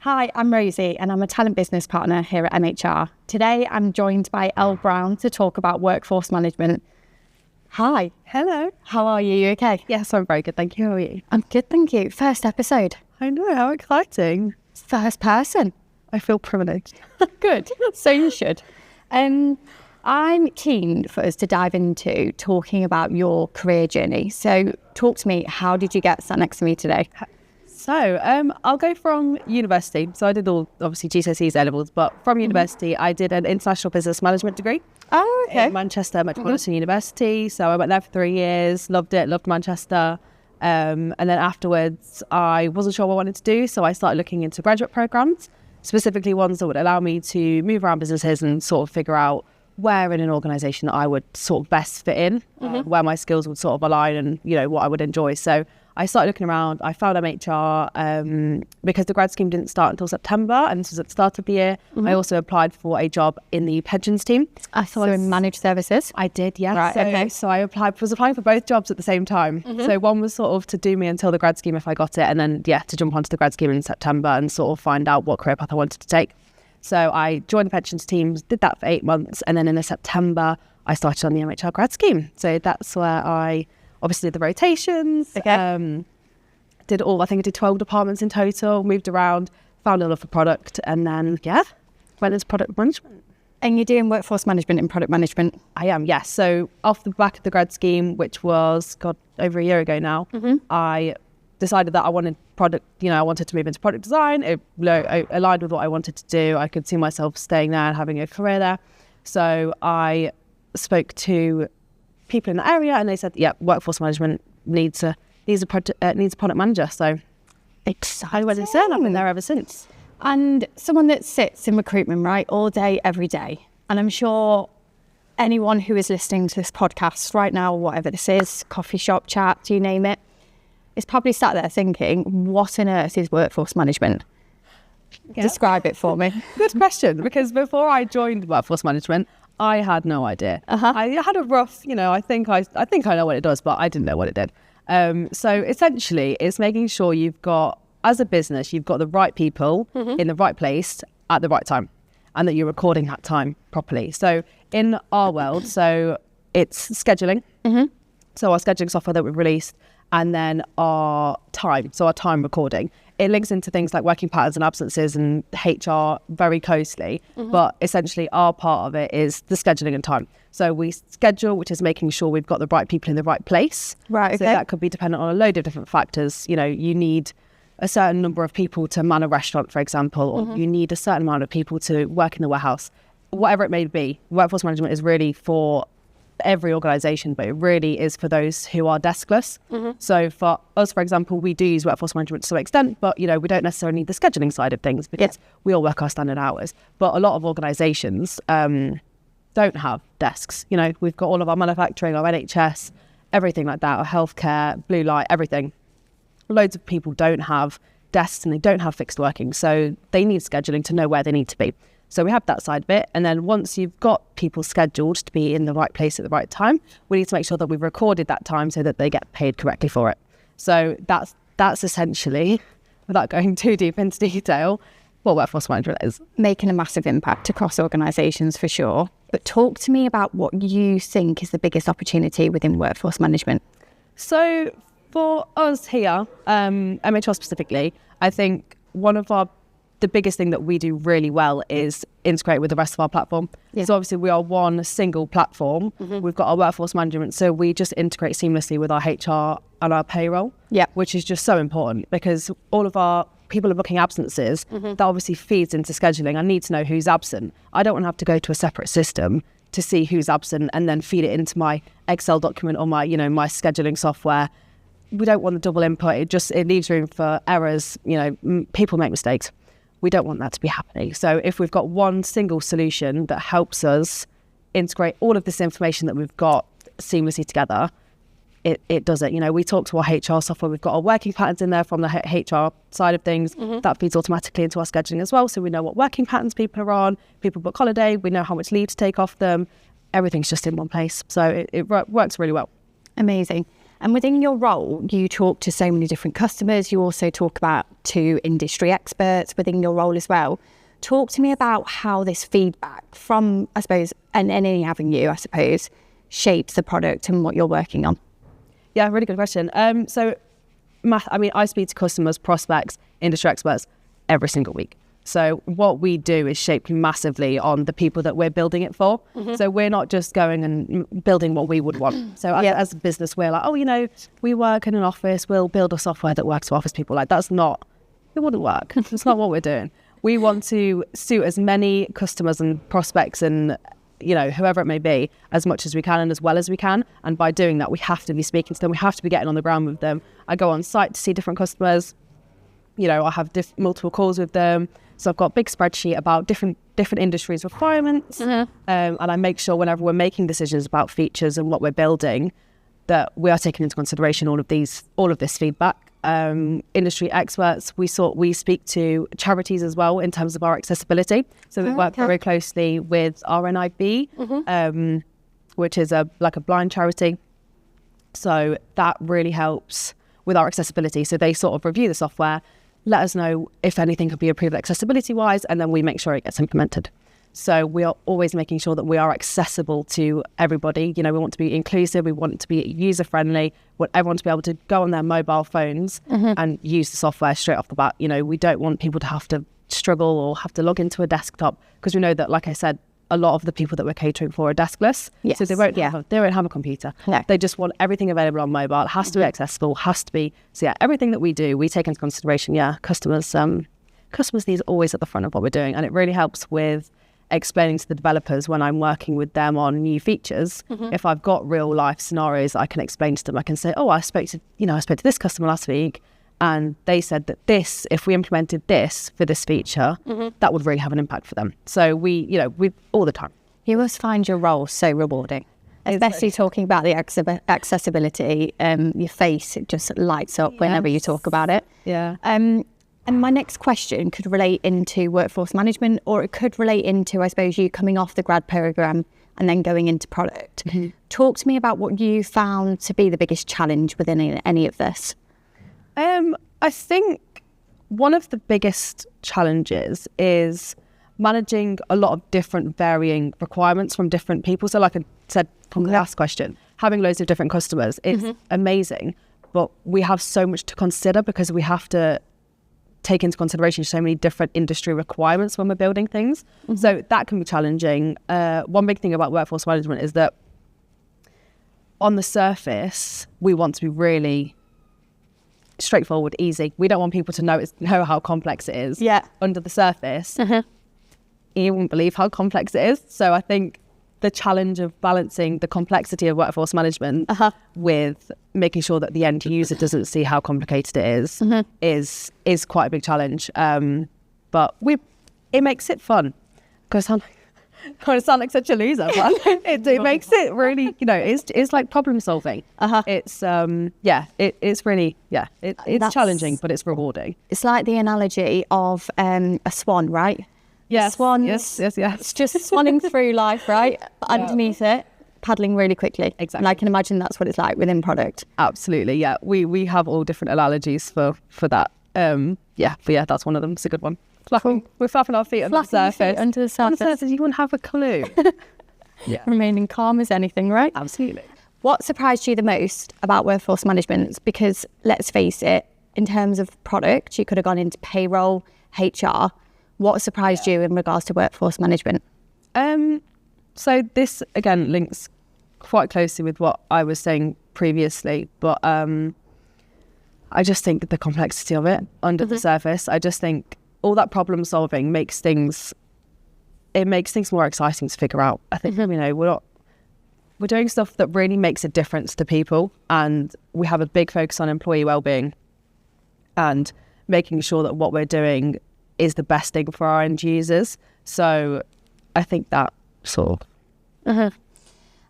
Hi, I'm Rosie and I'm a talent business partner here at MHR. Today I'm joined by Elle Brown to talk about workforce management. Hi. Hello. How are you? You okay? Yes, I'm very good. Thank you. How are you? I'm good, thank you. First episode. I know. How exciting. First person. I feel privileged. Good. So you should. I'm keen for us to dive into talking about your career journey. So talk to me, how did you get sat next to me today? So I'll go from university. So I did all, obviously, GCSEs, A-levels, but from university, I did an international business management degree. Oh, okay. In Manchester Metropolitan University. So I went there for 3 years, loved it, loved Manchester. And then afterwards, I wasn't sure what I wanted to do. So I started looking into graduate programs, specifically ones that would allow me to move around businesses and sort of figure out where in an organisation that I would sort of best fit in, where my skills would sort of align and, you know, what I would enjoy. So I started looking around. I found MHR because the grad scheme didn't start until September, and this was at the start of the year. I also applied for a job in the pensions team. I thought in managed services. I did, yes. Right, okay. So I was applying for both jobs at the same time. So one was sort of to do me until the grad scheme if I got it, and then, to jump onto the grad scheme in September and sort of find out what career path I wanted to take. So I joined the pensions team, did that for 8 months, and then in September, I started on the MHR grad scheme. So that's where I obviously did the rotations, did all, I think I did 12 departments in total, moved around, found a love for product, and then, went into product management. And you're doing workforce management and product management? I am, yes. So off the back of the grad scheme, which was, over a year ago now, I decided that I wanted product, I wanted to move into product design. It aligned with what I wanted to do. I could see myself staying there and having a career there. So I spoke to people in the area and they said, workforce management needs a product manager. So I went and said, I've been there ever since. And someone that sits in recruitment, right, all day, every day. And I'm sure anyone who is listening to this podcast right now, whatever this is, coffee shop chat, you name it, is probably sat there thinking, what on earth is workforce management? Describe it for me. Good question, because before I joined workforce management, I had no idea. I had a rough, I think I know what it does, but I didn't know what it did. So essentially, it's making sure as a business, you've got the right people in the right place at the right time, and that you're recording that time properly. So in our world, so it's scheduling. So our scheduling software that we've released, and then our time recording. It links into things like working patterns and absences and HR very closely. But essentially our part of it is the scheduling and time. So we schedule, which is making sure we've got the right people in the right place. Right, okay. So that could be dependent on a load of different factors. You need a certain number of people to man a restaurant, for example, or you need a certain amount of people to work in the warehouse. Whatever it may be, workforce management is really for every organisation, but it really is for those who are deskless. So for us, for example, we do use workforce management to some extent, but we don't necessarily need the scheduling side of things because we all work our standard hours. But a lot of organisations don't have desks. We've got all of our manufacturing, our NHS, everything like that, our healthcare, blue light, everything. Loads of people don't have desks and they don't have fixed working, so they need scheduling to know where they need to be. So we have that side of it. And then once you've got people scheduled to be in the right place at the right time, we need to make sure that we've recorded that time so that they get paid correctly for it. So that's essentially, without going too deep into detail, what workforce management is. Making a massive impact across organisations for sure. But talk to me about what you think is the biggest opportunity within workforce management. So for us here, MHR specifically, I think the biggest thing that we do really well is integrate with the rest of our platform. So obviously we are one single platform. We've got our workforce management, so we just integrate seamlessly with our HR and our payroll, which is just so important because all of our people are booking absences. That obviously feeds into scheduling. I need to know who's absent. I don't want to have to go to a separate system to see who's absent and then feed it into my Excel document or my scheduling software. We don't want the double input. It leaves room for errors. People make mistakes. We don't want that to be happening. So if we've got one single solution that helps us integrate all of this information that we've got seamlessly together, it does it. We talk to our HR software. We've got our working patterns in there from the HR side of things. That feeds automatically into our scheduling as well. So we know what working patterns people are on. People book holiday. We know how much leave to take off them. Everything's just in one place. So it works really well. Amazing. And within your role, you talk to so many different customers. You also talk to industry experts within your role as well. Talk to me about how this feedback from, I suppose, and any avenue, I suppose, shapes the product and what you're working on. Yeah, really good question. I speak to customers, prospects, industry experts every single week. So what we do is shape massively on the people that we're building it for. So we're not just going and building what we would want. So as a business, we're like, we work in an office, we'll build a software that works for office people. Like, it wouldn't work. That's not what we're doing. We want to suit as many customers and prospects and, whoever it may be, as much as we can and as well as we can. And by doing that, we have to be speaking to them. We have to be getting on the ground with them. I go on site to see different customers. I have multiple calls with them. So I've got a big spreadsheet about different industries' requirements. And I make sure whenever we're making decisions about features and what we're building, that we are taking into consideration all of this feedback. Industry experts, we speak to charities as well in terms of our accessibility. So we work very closely with RNIB, which is a blind charity. So that really helps with our accessibility. So they sort of review the software, let us know if anything could be improved accessibility-wise, and then we make sure it gets implemented. So we are always making sure that we are accessible to everybody. We want to be inclusive, we want it to be user-friendly, we want everyone to be able to go on their mobile phones and use the software straight off the bat. We don't want people to have to struggle or have to log into a desktop, because we know that, like I said, a lot of the people that we're catering for are deskless. Yes. So they won't have a computer. No. They just want everything available on mobile. It has to be accessible, has to be. So everything that we do, we take into consideration, customers' needs always at the front of what we're doing. And it really helps with explaining to the developers when I'm working with them on new features. If I've got real life scenarios, I can explain to them. I can say, I spoke to this customer last week, and they said that if we implemented this for this feature, that would really have an impact for them. So we all the time. You must find your role so rewarding, especially talking about the accessibility. Your face, it just lights up whenever you talk about it. Yeah. And my next question could relate into workforce management, or it could relate into, I suppose, you coming off the grad program and then going into product. Talk to me about what you found to be the biggest challenge within any of this. I think one of the biggest challenges is managing a lot of different varying requirements from different people. So like I said from the last question, having loads of different customers, it's amazing, but we have so much to consider because we have to take into consideration so many different industry requirements when we're building things. So that can be challenging. One big thing about workforce management is that on the surface, we want to be really straightforward, easy. We don't want people to know how complex it is. Under the surface, you won't believe how complex it is. So I think the challenge of balancing the complexity of workforce management with making sure that the end user doesn't see how complicated it is quite a big challenge. But it makes it fun, because I sound like such a loser, but it makes it really, it's like problem solving. It's it's really it's challenging, but it's rewarding. It's like the analogy of a swan, right? Yes. Swans. Yes. It's just swanning through life, right? Underneath it, paddling really quickly. Exactly. And I can imagine that's what it's like within product. Absolutely. Yeah. We have all different analogies for that. But that's one of them. It's a good one. We're flapping our feet under the surface. Under the surface. On the surface, you wouldn't have a clue. Remaining calm as anything, right? Absolutely. What surprised you the most about workforce management? Because let's face it, in terms of product, you could have gone into payroll, HR. What surprised you in regards to workforce management? So this, again, links quite closely with what I was saying previously, but I just think the complexity of it under the surface, I just think all that problem solving makes things more exciting to figure out. I think, we're doing stuff that really makes a difference to people, and we have a big focus on employee wellbeing and making sure that what we're doing is the best thing for our end users. So I think that sort of.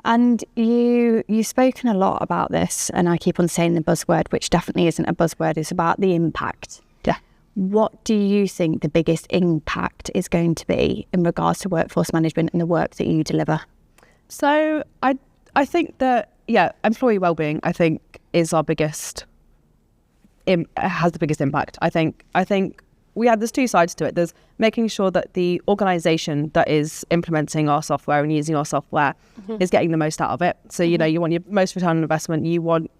And you've spoken a lot about this, and I keep on saying the buzzword, which definitely isn't a buzzword. It's about the impact. What do you think the biggest impact is going to be in regards to workforce management and the work that you deliver? So I think that, yeah, employee wellbeing, I think, is our biggest, has the biggest impact. I think there's two sides to it. There's making sure that the organisation that is implementing our software and using our software is getting the most out of it. So, you know, you want your most return on investment, you want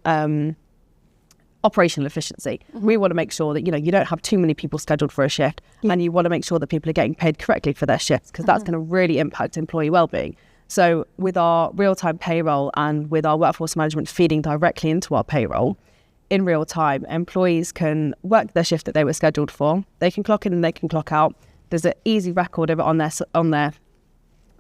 operational efficiency. We want to make sure that, you know, you don't have too many people scheduled for a shift, and you want to make sure that people are getting paid correctly for their shifts, because that's going to really impact employee wellbeing. So with our real-time payroll and with our workforce management feeding directly into our payroll, in real time, employees can work their shift that they were scheduled for. They can clock in and they can clock out. There's an easy record of it on their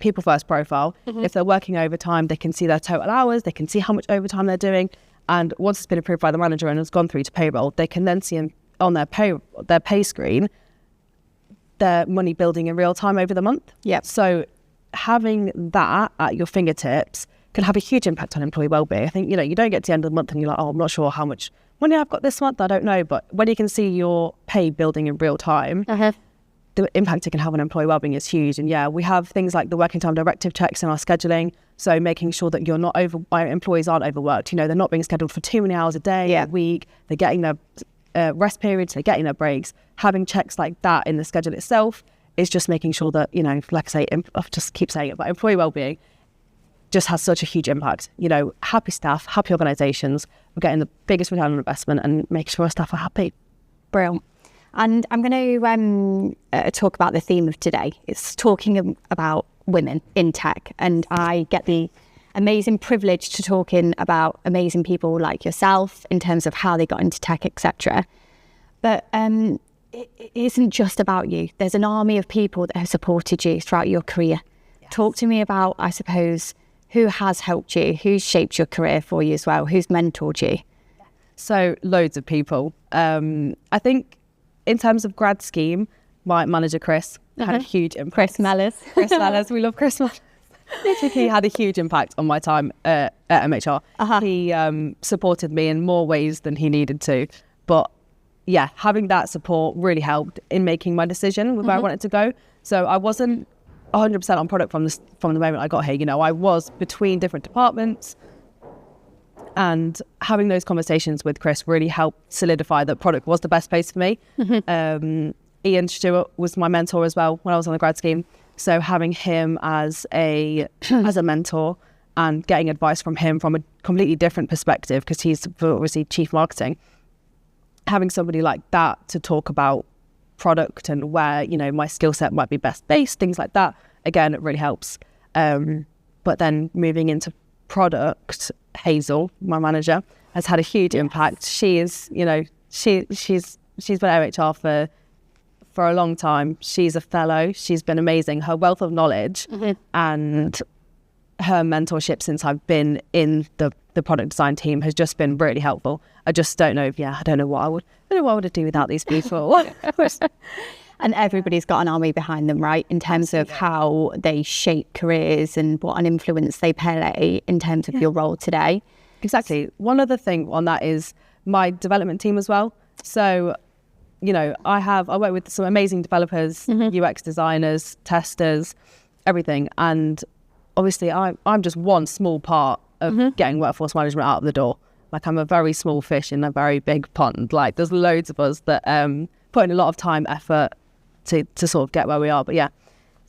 People First profile. If they're working overtime, they can see their total hours. They can see how much overtime they're doing. And once it's been approved by the manager and has gone through to payroll, they can then see on their pay screen their money building in real time over the month. Yep. So having that at your fingertips can have a huge impact on employee wellbeing. I think, you know, you don't get to the end of the month and you're like, oh, I'm not sure how much money I've got this month. I don't know. But when you can see your pay building in real time, the impact it can have on employee wellbeing is huge. And yeah, we have things like the working time directive checks in our scheduling. So making sure that our employees aren't overworked. You know, they're not being scheduled for too many hours a day, a week. They're getting their rest periods, they're getting their breaks. Having checks like that in the schedule itself is just making sure that, you know, like I say, I just keep saying it, but employee wellbeing just has such a huge impact. You know, happy staff, happy organisations, we're getting the biggest return on investment and making sure our staff are happy. Brilliant. And I'm going to talk about the theme of today. It's talking about women in tech, and I get the amazing privilege to talking about amazing people like yourself in terms of how they got into tech, etc. But it isn't just about you. There's an army of people that have supported you throughout your career. Yes. Talk to me about, I suppose, who has helped you, who's shaped your career for you as well, who's mentored you. So loads of people. I think in terms of grad scheme, my manager Chris had a huge impact. Chris Mellors, we love Chris Mellors. He had a huge impact on my time at MHR. He supported me in more ways than he needed to, but yeah, having that support really helped in making my decision with where I wanted to go. So I wasn't 100% on product from the moment I got here. You know, I was between different departments, and having those conversations with Chris really helped solidify that product was the best place for me. Ian Stewart was my mentor as well when I was on the grad scheme. So having him as a mentor and getting advice from him from a completely different perspective, because he's obviously chief marketing, having somebody like that to talk about product and where, you know, my skill set might be best based, things like that, again, it really helps. But then moving into product, Hazel, my manager, has had a huge impact. She is, you know, she's been at MHR for a long time. She's a fellow. She's been amazing. Her wealth of knowledge and her mentorship since I've been in the product design team has just been really helpful. I just don't know. I don't know what I would do without these people. And everybody's got an army behind them, right? In terms of how they shape careers and what an influence they play in terms of your role today. Exactly. One other thing on that is my development team as well. So, you know, I work with some amazing developers, UX designers, testers, everything. And obviously I'm just one small part of getting workforce management out of the door. Like, I'm a very small fish in a very big pond. Like, there's loads of us that put in a lot of time, effort to sort of get where we are. But yeah,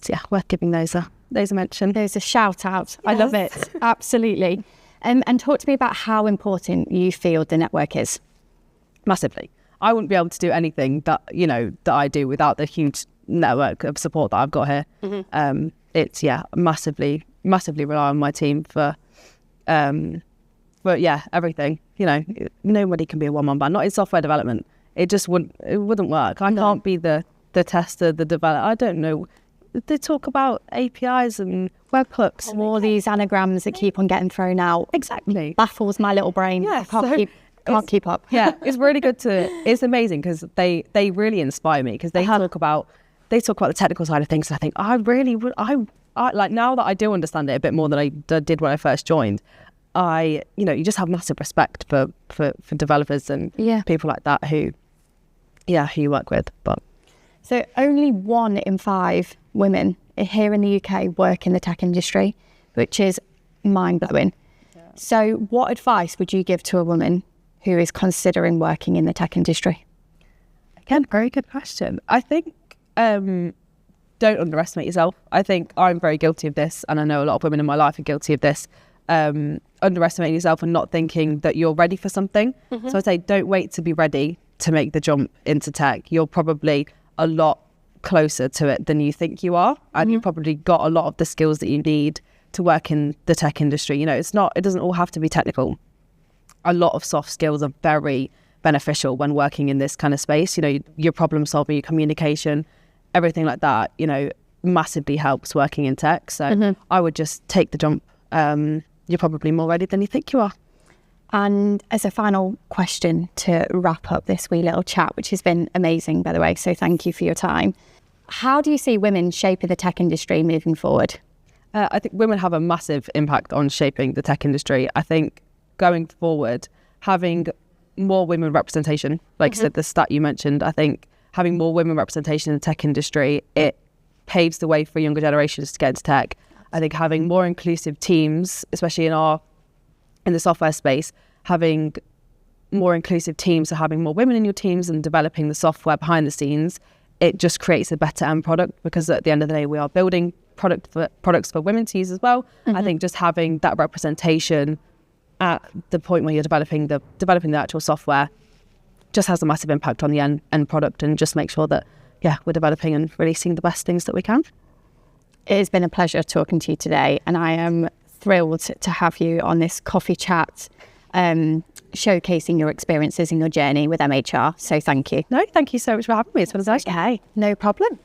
so yeah, worth giving those a mention. Those a shout out. Yes. I love it. Absolutely. And talk to me about how important you feel the network is. Massively. I wouldn't be able to do anything that I do without the huge network of support that I've got here. It's massively rely on my team for everything. You know, nobody can be a one-man band. Not in software development. It wouldn't work. I can't be the tester, the developer. I don't know. They talk about APIs and webhooks and all these anagrams that keep on getting thrown out. Exactly. Baffles my little brain. Yeah, can't keep up. Yeah, it's really good it's amazing because they really inspire me, because they talk about the technical side of things, and I think I really would, I like, now that I do understand it a bit more than I did when I first joined, you just have massive respect for developers and people like that who you work with. But so only 1 in 5 women here in the UK work in the tech industry, which is mind-blowing. So what advice would you give to a woman who is considering working in the tech industry? Again, very good question. I think don't underestimate yourself. I think I'm very guilty of this, and I know a lot of women in my life are guilty of this. Underestimating yourself and not thinking that you're ready for something. So I'd say don't wait to be ready to make the jump into tech. You're probably a lot closer to it than you think you are, and you've probably got a lot of the skills that you need to work in the tech industry. You know, it doesn't all have to be technical. A lot of soft skills are very beneficial when working in this kind of space. You know, your problem solving, your communication, everything like that, you know, massively helps working in tech. So I would just take the jump. You're probably more ready than you think you are. And as a final question to wrap up this wee little chat, which has been amazing, by the way, so thank you for your time. How do you see women shaping the tech industry moving forward? I think women have a massive impact on shaping the tech industry. I think going forward, having more women representation, like I said, the stat you mentioned, I think having more women representation in the tech industry, it paves the way for younger generations to get into tech. I think having more inclusive teams, especially in the software space, having more inclusive teams, so having more women in your teams and developing the software behind the scenes, it just creates a better end product, because at the end of the day, we are building products for women to use as well. I think just having that representation at the point where you're developing the actual software just has a massive impact on the end product, and just make sure that, we're developing and releasing the best things that we can. It has been a pleasure talking to you today, and I am thrilled to have you on this coffee chat, showcasing your experiences and your journey with MHR. So thank you. No, thank you so much for having me. It's been nice. Okay, no problem.